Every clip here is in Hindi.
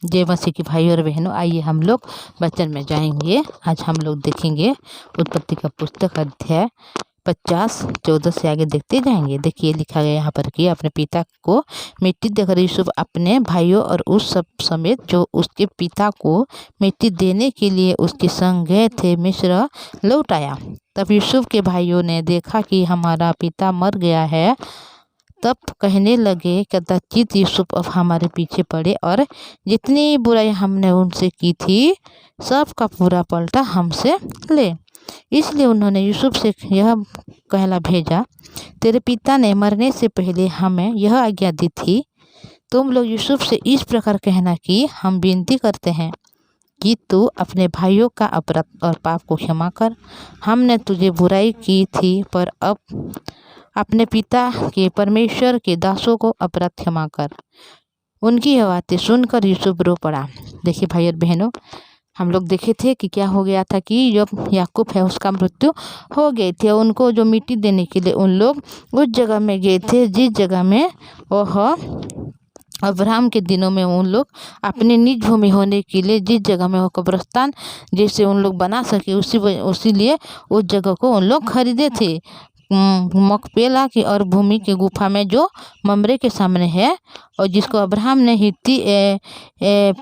जय मसीह की भाई और बहनों, आइए हम लोग वचन में जाएंगे। आज हम लोग देखेंगे उत्पत्ति का पुस्तक अध्याय 50 14 से आगे देखते जाएंगे। देखिए लिखा गया यहाँ पर कि अपने पिता को मिट्टी देकर यूसुफ अपने भाइयों और उस सब समेत जो उसके पिता को मिट्टी देने के लिए उसके संग गए थे मिस्र लौट आया। तब यूसुफ के भाइयों ने देखा कि हमारा पिता मर गया है। तब कहने लगे, कदाचित यूसुफ अब हमारे पीछे पड़े और जितनी बुराई हमने उनसे की थी सब का पूरा पलटा हमसे ले। इसलिए उन्होंने यूसुफ से यह कहला भेजा, तेरे पिता ने मरने से पहले हमें यह आज्ञा दी थी, तुम लोग यूसुफ से इस प्रकार कहना कि हम विनती करते हैं कि तू अपने भाइयों का अपराध और पाप को क्षमा कर। हमने तुझे बुराई की थी, पर अब अपने पिता के परमेश्वर के दासों को अपराध क्षमा कर। उनकी यह बातें सुनकर यूसुफ रो पड़ा। देखिए भाई और बहनों, हम लोग देखे थे कि क्या हो गया था कि जब याकूब है उसका मृत्यु हो गई थी, उनको जो मिट्टी देने के लिए उन लोग उस जगह में गए थे जिस जगह में वह अब्राहम के दिनों में उन लोग अपने निज भूमि होने के लिए जिस जगह में वो कब्रिस्तान जैसे उन लोग बना सके उसी लिए उस जगह को उन लोग खरीदे थे। मकपेला की और भूमि के गुफा में जो ममरे के सामने है, और जिसको अब्राहम ने हित्ती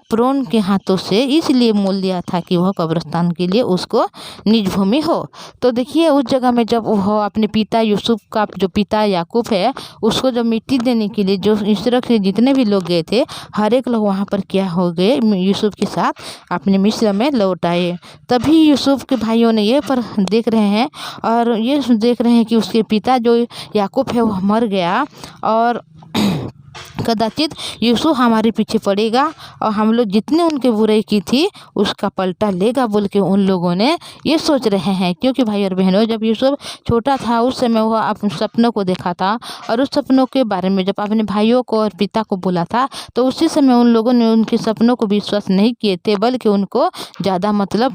प्रोन के हाथों से इसलिए मोल दिया था कि वह कब्रिस्तान के लिए उसको निज भूमि हो। तो देखिए उस जगह में जब वह अपने पिता यूसुफ का जो पिता याकूब है उसको जब मिट्टी देने के लिए जो मिस्र के जितने भी लोग गए थे, हर एक लोग वहाँ पर क्या हो गए, यूसुफ के साथ अपने मिस्र में लौट आए। तभी यूसुफ के भाइयों ने ये पर देख रहे हैं और ये देख रहे हैं कि उसके पिता जो याकूब है वह मर गया और कदाचित यूसुफ हमारे पीछे पड़ेगा और हम लोग जितने उनके बुराई की थी उसका पलटा लेगा बोल के उन लोगों ने ये सोच रहे हैं। क्योंकि भाई और बहनों, जब यूसुफ छोटा था उस समय वह अपने सपनों को देखा था और उस सपनों के बारे में जब अपने भाइयों को और पिता को बोला था तो उसी समय उन लोगों ने उनके सपनों को विश्वास नहीं किए थे, बल्कि उनको ज़्यादा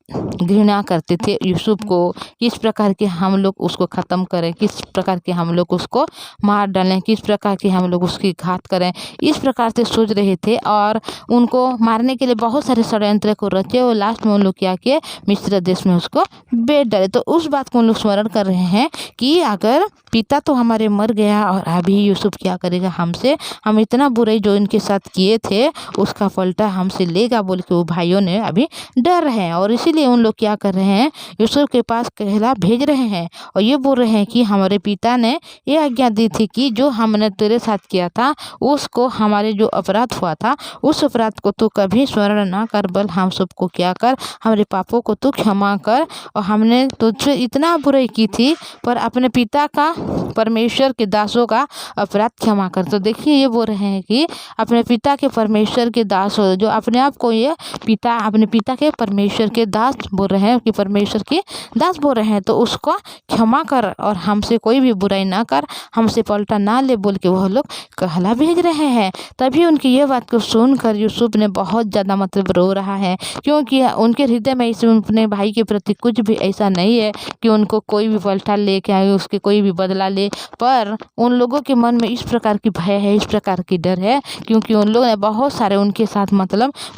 घृणा करते थे यूसुफ को। किस प्रकार के हम लोग उसको ख़त्म करें, किस प्रकार के हम लोग उसको मार डालें, किस प्रकार के हम लोग उसकी घात करें, इस प्रकार से सोच रहे थे और उनको मारने के लिए बहुत सारे षड्यंत्र को रचे और लास्ट में उन लोग क्या किए, मिस्र देश में उसको बेच डाले। तो उस बात को उन लोग स्मरण कर रहे हैं कि अगर पिता तो हमारे मर गया और अभी यूसुफ क्या करेगा हमसे, हम इतना बुराई जो इनके साथ किए थे उसका पलटा हमसे लेगा बोल के वो भाइयों ने अभी डर रहे हैं। और इसीलिए उन लोग क्या कर रहे हैं, यूसुफ के पास कहला भेज रहे हैं और ये बोल रहे हैं कि हमारे पिता ने ये आज्ञा दी थी कि जो हमने तेरे साथ किया था उसको, हमारे जो अपराध हुआ था उस अपराध को तू कभी स्मरण ना कर, बल हम सबको क्या कर, हमारे पापों को तू क्षमा कर। और हमने तुझसे इतना बुराई की थी पर अपने पिता का, परमेश्वर के दासों का अपराध क्षमा कर। तो देखिए ये बोल रहे हैं कि अपने पिता के परमेश्वर के दास हो, जो अपने आप को ये पिता, अपने पिता के परमेश्वर के दास बोल रहे हैं कि परमेश्वर के दास बोल रहे हैं, तो उसको क्षमा कर और हमसे कोई भी बुराई ना कर, हमसे पलटा ना ले बोल के वह लोग कहला भेज रहे हैं। तभी उनकी ये बात को सुनकर यूसुफ ने बहुत ज़्यादा रो रहा है, क्योंकि उनके हृदय में इस अपने भाई के प्रति कुछ भी ऐसा नहीं है कि उनको कोई भी पलटा लेके आए, उसके कोई भी बदला ले। पर उन लोगों के मन में इस प्रकार की भय है, इस प्रकार की डर है, क्योंकि उन लोगों ने बहुत सारे उनके साथ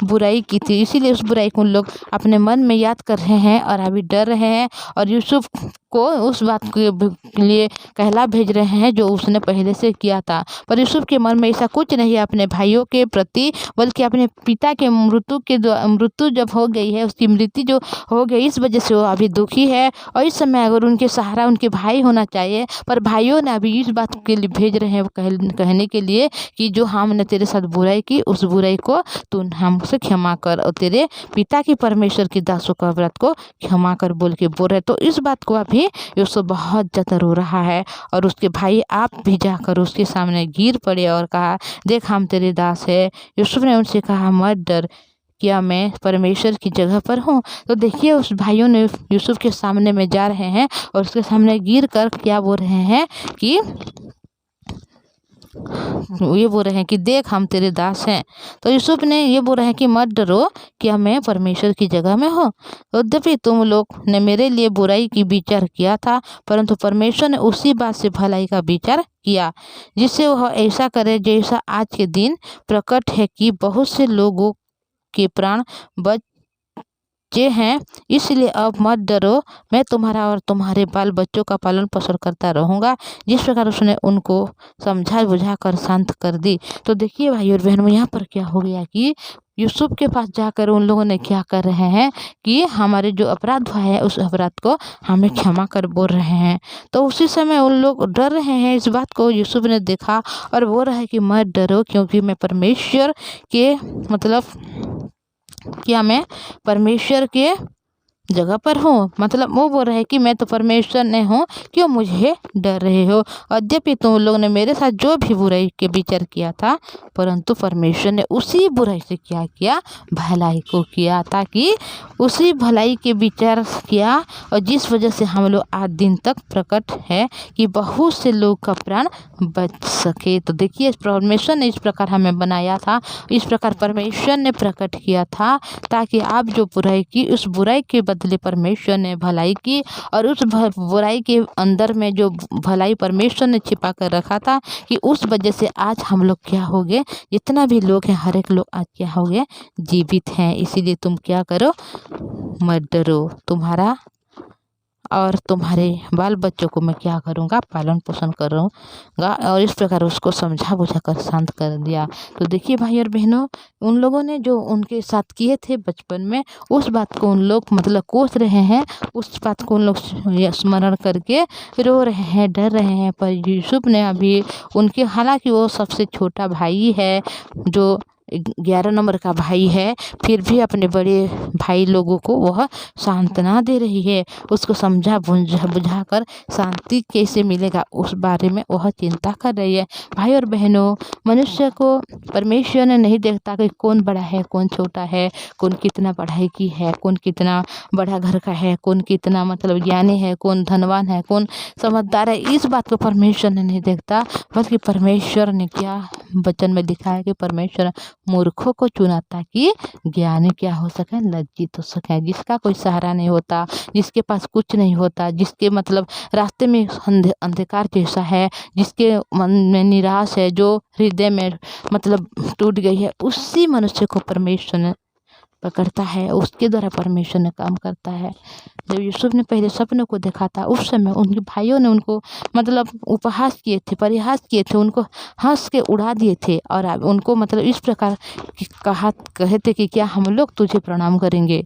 बुराई की थी। इसीलिए उस बुराई को उन लोग अपने मन में याद कर रहे हैं और अभी डर रहे हैं और यूसुफ को उस बात के लिए कहला भेज रहे हैं जो उसने पहले से किया था। पर यूसुफ के मन में ऐसा कुछ नहीं है अपने भाइयों के प्रति, बल्कि अपने पिता के मृत्यु जब हो गई है, उसकी मृत्यु जो हो गई, इस वजह से वो अभी दुखी है। और इस समय अगर उनके सहारा उनके भाई होना चाहिए, पर भाइयों ने अभी इस बात के लिए भेज रहे हैं कहने के लिए कि जो हमने तेरे साथ बुराई की उस बुराई को तू हमसे क्षमा कर और तेरे पिता की परमेश्वर की दासों का अपराध को क्षमा कर बोल के बोल रहे। तो इस बात को अभी यूसुफ बहुत ज़्यादा रो रहा है और उसके भाई आप भी जाकर उसके सामने गिर पड़े और कहा, देख हम तेरे दास है। यूसुफ ने उनसे कहा, मत डर, क्या मैं परमेश्वर की जगह पर हूँ। तो देखिए उस भाइयों ने यूसुफ के सामने में जा रहे हैं और उसके सामने गिर कर क्या बोल रहे हैं कि ये बोल रहे हैं कि देख हम तेरे दास हैं। तो यूसुफ ने ये बोल रहे हैं कि मत डरो, क्या मैं परमेश्वर की जगह में हूँ। यद्यपि तुम लोग ने मेरे लिए बुराई की विचार किया था, परंतु परमेश्वर ने उसी बात से भलाई का विचार किया, जिससे वह ऐसा करे जैसा आज के दिन प्रकट है कि बहुत से लोगों के प्राण बचे हैं। इसलिए अब मत डरो, मैं तुम्हारा और तुम्हारे बाल बच्चों का पालन पोषण करता रहूँगा। जिस प्रकार उसने उनको समझा बुझा कर शांत कर दी। तो देखिए भाई और बहनों, यहाँ पर क्या हो गया कि यूसुफ के पास जाकर उन लोगों ने क्या कर रहे हैं कि हमारे जो अपराध हुआ है उस अपराध को हमें क्षमा कर बोल रहे हैं। तो उसी समय उन लोग डर रहे हैं। इस बात को यूसुफ ने देखा और बोल रहा है कि मत डरो, क्योंकि मैं परमेश्वर के क्या मैं परमेश्वर के जगह पर हूँ। मतलब वो बोल रहे हैं कि मैं तो परमेश्वर ने हूँ, क्यों मुझे डर रहे हो। यद्यपि तुम लोग ने मेरे साथ जो भी बुराई के विचार किया था, परंतु परमेश्वर ने उसी बुराई से क्या किया, भलाई को किया, ताकि उसी भलाई के विचार किया, और जिस वजह से हम लोग आज दिन तक प्रकट है कि बहुत से लोग का प्राण बच सके। तो देखिए परमेश्वर ने इस प्रकार हमें बनाया था, इस प्रकार परमेश्वर ने प्रकट किया था, ताकि आप जो बुराई की उस बुराई के बदले परमेश्वर ने भलाई की, और उस बुराई के अंदर में जो भलाई परमेश्वर ने छिपा कर रखा था, कि उस वजह से आज हम लोग क्या हो गए, जितना भी लोग हैं हर एक लोग आज क्या हो गए, जीवित हैं। इसीलिए तुम क्या करो, मत डरो, तुम्हारा और तुम्हारे बाल बच्चों को मैं क्या करूँगा, पालन पोषण करूँगा। और इस प्रकार उसको समझा बुझा कर शांत कर दिया। तो देखिए भाई और बहनों, उन लोगों ने जो उनके साथ किए थे बचपन में, उस बात को उन लोग मतलब कोस रहे हैं, उस बात को उन लोग स्मरण करके रो रहे हैं, डर रहे हैं। पर यूसुफ ने अभी उनके, हालांकि वो सबसे छोटा भाई है, जो 11 नंबर का भाई है, फिर भी अपने बड़े भाई लोगों को वह सांत्वना दे रही है। उसको समझा बुझा कर शांति कैसे मिलेगा उस बारे में वह चिंता कर रही है। भाई और बहनों, मनुष्य को परमेश्वर ने नहीं देखता कि कौन बड़ा है कौन छोटा है, कौन कितना पढ़ाई की है, कौन कितना बड़ा घर का है, कौन कितना मतलब ज्ञानी है, कौन धनवान है, कौन समझदार है। इस बात को परमेश्वर ने नहीं देखता, बल्कि परमेश्वर ने क्या वचन में लिखा है कि परमेश्वर मूर्खों को चुना ताकि ज्ञानी क्या हो सके, लज्जित हो सके। जिसका कोई सहारा नहीं होता, जिसके पास कुछ नहीं होता, जिसके मतलब रास्ते में अंधकार जैसा है, जिसके मन में निराश है, जो हृदय में मतलब टूट गई है, उसी मनुष्य को परमेश्वर ने पकड़ता है, उसके द्वारा परमेश्वर ने काम करता है। जब यूसुफ ने पहले सपनों को देखा था, उस समय उनके भाइयों ने उनको मतलब उपहास किए थे, परिहास किए थे, उनको हंस के उड़ा दिए थे, और उनको मतलब इस प्रकार कहे थे कि क्या हम लोग तुझे प्रणाम करेंगे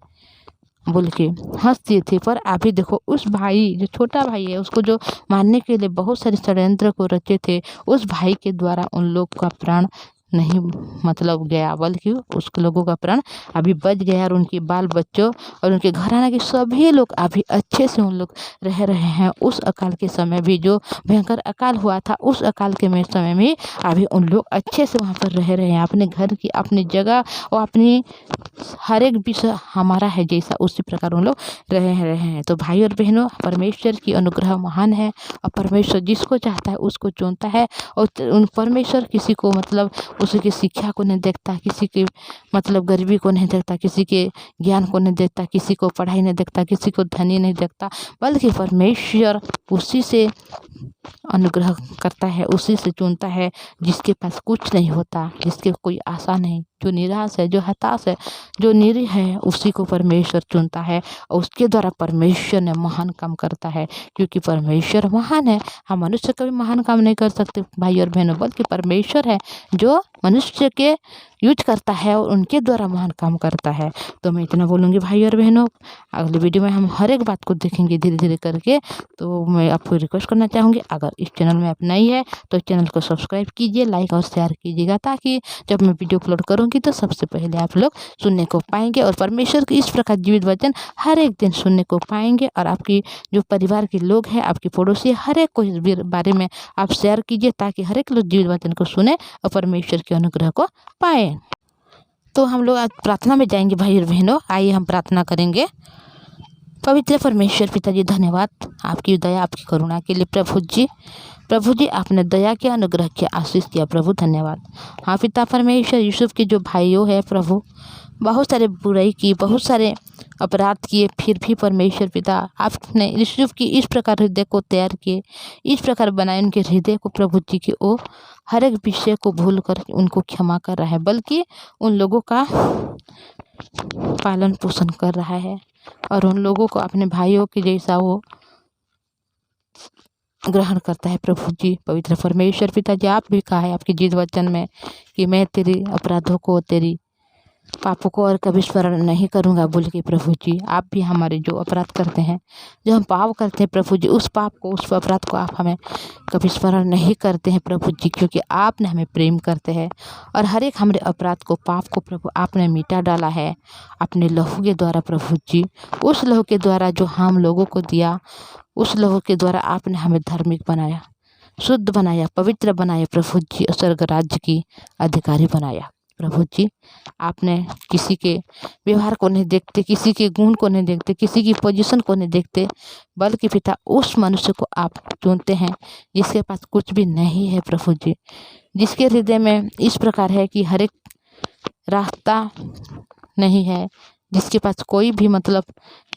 बोल के हंस दिए थे। पर अभी देखो, उस भाई जो छोटा भाई है, उसको जो मारने के लिए बहुत सारे षड्यंत्र को रचे थे, उस भाई के द्वारा उन लोग का प्राण नहीं मतलब गया, बल्कि उस लोगों का प्राण अभी बच गया, और उनके बाल बच्चों और उनके घराना के सभी लोग अभी अच्छे से उन लोग रह रहे हैं। उस अकाल के समय भी, जो भयंकर अकाल हुआ था, उस अकाल के समय में अभी उन लोग अच्छे से वहाँ पर रह रहे हैं, अपने घर की अपनी जगह और अपनी हर एक विषय हमारा है जैसा, उसी प्रकार उन लोग रहे हैं। तो भाई और बहनों, परमेश्वर की अनुग्रह महान है, और परमेश्वर जिसको चाहता है उसको चुनता है। और उन परमेश्वर किसी को मतलब उसी की शिक्षा को नहीं देखता, किसी की मतलब गरीबी को नहीं देखता, किसी के ज्ञान को नहीं देखता, किसी को पढ़ाई नहीं देखता, किसी को धनी नहीं देखता, बल्कि परमेश्वर उसी से अनुग्रह करता है, उसी से चुनता है जिसके पास कुछ नहीं होता, जिसके कोई आशा नहीं, जो निराश है, जो हताश है, जो निरीह है, उसी को परमेश्वर चुनता है, और उसके द्वारा परमेश्वर ने महान काम करता है। क्योंकि परमेश्वर महान है, हम मनुष्य कभी महान काम नहीं कर सकते भाई और बहनों, बल्कि परमेश्वर है जो मनुष्य के यूज करता है और उनके द्वारा महान काम करता है। तो मैं इतना बोलूँगी भाई और बहनों, अगले वीडियो में हम हर एक बात को देखेंगे धीरे धीरे करके। तो मैं आपको रिक्वेस्ट करना चाहूँगी, अगर इस चैनल में आप नई है तो चैनल को सब्सक्राइब कीजिए, लाइक और शेयर कीजिएगा, ताकि जब मैं वीडियो अपलोड करूँगी तो सबसे पहले आप लोग सुनने को पाएंगे, और परमेश्वर के इस प्रकार जीवित वचन हर एक दिन सुनने को पाएंगे। और आपकी जो परिवार के लोग हैं, आपके पड़ोसी, हर एक को इस बारे में आप शेयर कीजिए, ताकि हर एक लोग जीवित वचन को सुने और परमेश्वर के अनुग्रह को पाए। तो हम लोग आज प्रार्थना में जाएंगे भाई और बहनों, आइए हम प्रार्थना करेंगे। पवित्र परमेश्वर पिताजी, धन्यवाद आपकी दया आपकी करुणा के लिए। प्रभु जी, प्रभु जी आपने दया किया, अनुग्रह किया, आशीष दिया प्रभु, धन्यवाद। हाँ पिता परमेश्वर, यूसुफ के जो भाइयों है प्रभु, बहुत सारे बुराई की, बहुत सारे अपराध किए, फिर भी परमेश्वर पिता आपने यूसुफ की इस प्रकार हृदय को तैयार किए, इस प्रकार बनाए उनके हृदय को प्रभु जी की ओ हर एक विषय को भूल कर उनको क्षमा कर रहा है, बल्कि उन लोगों का पालन पोषण कर रहा है और उन लोगों को अपने भाइयों के जैसा वो ग्रहण करता है प्रभु जी। पवित्र परमेश्वर पिता जी, आप भी कहा है आपकी जीत वचन में कि मैं तेरी अपराधों को, तेरी पापों को और कभी स्मरण नहीं करूँगा बोल के प्रभु जी, आप भी हमारे जो अपराध करते हैं, जो हम पाप करते हैं प्रभु जी, उस पाप को, उस अपराध को आप हमें कभी स्मरण नहीं करते हैं प्रभु जी, क्योंकि आपने हमें प्रेम करते हैं और हर एक हमारे अपराध को, पाप को प्रभु आपने मिटा डाला है अपने लहू के द्वारा प्रभु जी। उस लहू के द्वारा जो हम लोगों को दिया, उस लहू के द्वारा आपने हमें धार्मिक बनाया, शुद्ध बनाया, पवित्र बनाया प्रभु जी, स्वर्ग राज्य की अधिकारी बनाया प्रभु जी। आपने किसी के व्यवहार को नहीं देखते, किसी के गुण को नहीं देखते, किसी की पोजीशन को नहीं देखते, बल्कि पिता उस मनुष्य को आप चुनते हैं जिसके पास कुछ भी नहीं है प्रभु जी, जिसके हृदय में इस प्रकार है कि हर एक रास्ता नहीं है, जिसके पास कोई भी मतलब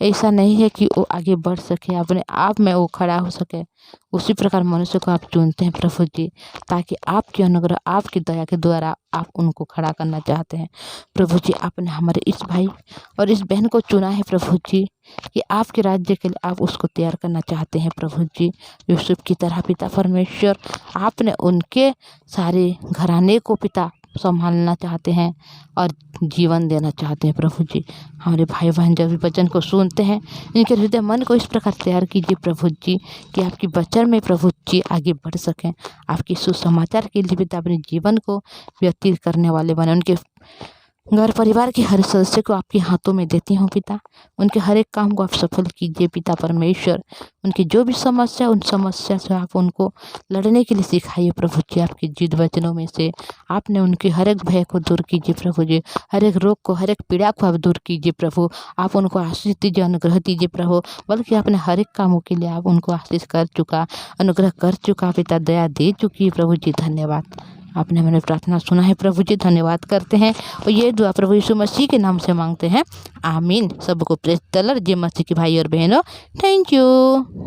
ऐसा नहीं है कि वो आगे बढ़ सके, अपने आप में वो खड़ा हो सके, उसी प्रकार मनुष्य को आप चुनते हैं प्रभु जी, ताकि आपके अनुग्रह, आपकी दया के द्वारा आप उनको खड़ा करना चाहते हैं प्रभु जी। आपने हमारे इस भाई और इस बहन को चुना है प्रभु जी कि आपके राज्य के लिए आप उसको तैयार करना चाहते हैं प्रभु जी। यूसुफ की तरह पिता परमेश्वर, आपने उनके सारे घराने को पिता संभालना चाहते हैं और जीवन देना चाहते हैं प्रभु जी। हमारे भाई बहन जब भी वचन को सुनते हैं, इनके हृदय मन को इस प्रकार तैयार कीजिए प्रभु जी कि आपकी वचन में प्रभु जी आगे बढ़ सकें, आपके सुसमाचार के लिए पिता अपने जीवन को व्यतीत करने वाले बने। उनके घर परिवार के हर सदस्य को आपके हाथों में देती हूँ पिता, उनके हर एक काम को आप सफल कीजिए पिता परमेश्वर। उनकी जो भी समस्या, उन समस्या से आप उनको लड़ने के लिए सिखाइए प्रभु जी। आपके जिद वचनों में से आपने उनके हर एक भय को दूर कीजिए प्रभु जी, हर एक रोग को, हर एक पीड़ा को आप दूर कीजिए प्रभु। आप उनको आशीष दीजिए, अनुग्रह दीजिए प्रभु, बल्कि आपने हर एक कामों के लिए आप उनको आशीष कर चुका, अनुग्रह कर चुका पिता, दया दे चुकी है प्रभु जी। धन्यवाद, आपने मैंने प्रार्थना सुना है प्रभु जी, धन्यवाद करते हैं और ये दुआ प्रभु यीशु मसीह के नाम से मांगते हैं, आमीन। सबको प्रेज द लॉर्ड। जय मसीह के भाई और बहनों, थैंक यू।